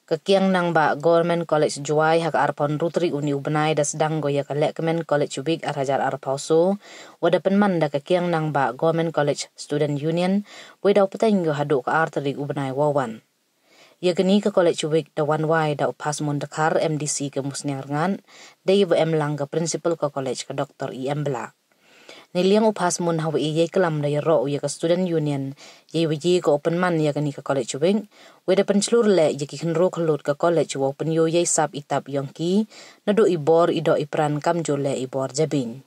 Ke Kiang Nangbah Government College Juai hak arpon rutri uni ubnai da Sdang goya ke lekmen College Ubik arhajar arpauso wada penman da ke Kiang Nangbah Government College Student Union weda upetenggo haduk ke arteri ubnai wawan. Ya geni ke College Ubik da wanwai da upas mundekar MDC ke musniarangan da ibu lang ke principal ke college ke Dr. IM Bla. Niliang upas mun hawa iya kelam da ro ya ke Student Union ye wiji ke open man ya geni ke College Ubik weda penclur le ye ki kenro kelut ke college wa open yo ye sab itap yongki nado ibor ido ipran kam jole ibor jabin.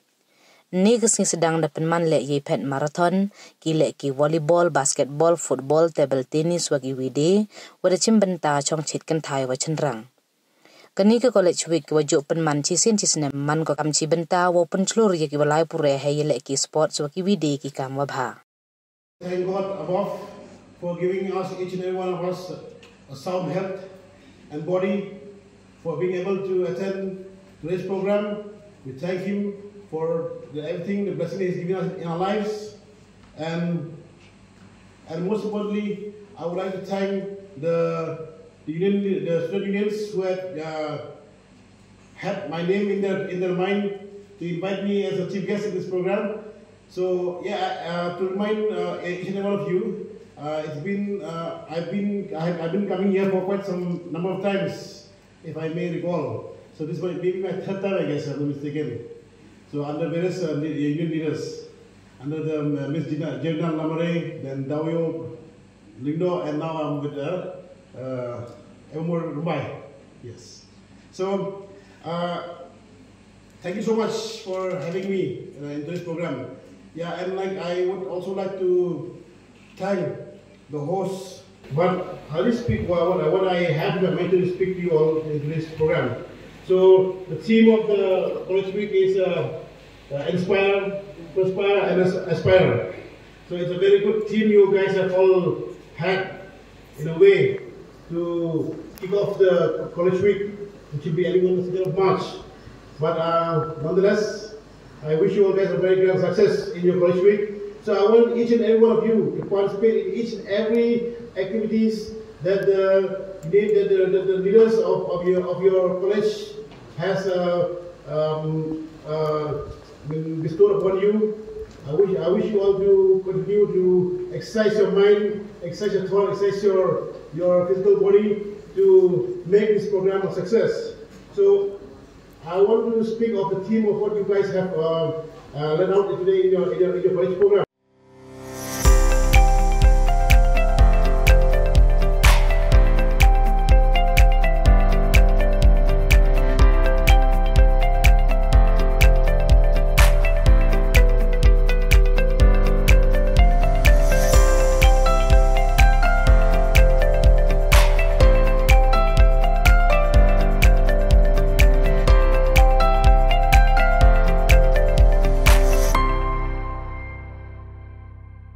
Ni kesing sedang da penman le ye pet marathon ki le ki volleyball, basketball, football, table tennis wagi wide weda cimbenta chong chit kan thai wa cendrang. Kani ke College Week wajuk penman cisin man ko kam cibenta wa penclur ye ki walai pure he le ki sports wagi wide ki kam wabha. Thank God above for giving us, each and every one of us, a sound health and body, for being able to attend today's program. We thank Him for everything, the blessing He's given us in our lives. And most importantly, I would like to thank the student unions who had my name in their mind to invite me as a chief guest in this program. So to remind each and every one of you, I've been coming here for quite some number of times, if I may recall. So this might be my third time, I guess, I'm not mistaken. So under various union leaders, under the Miss Jerdan Lamare, then Dawio Lindo, and now I'm with Elmore Rumbai. Yes. So thank you so much for having me in today's program. Yeah, and I would also like to thank the host. But I'll speak what I have in mind to speak to you all in today's program. So the theme of the College Week is Inspire, Prosper, and Aspire. So it's a very good theme you guys have all had in a way to kick off the College Week, which will be ending on the 2nd of March. But nonetheless, I wish you all guys a very grand success in your College Week. So I want each and every one of you to participate in each and every activities that the leaders of your college has bestowed upon you. I wish you all to continue to exercise your mind, exercise your thought, exercise your physical body to make this program a success. So I want to speak of the theme of what you guys have laid out today in your college program.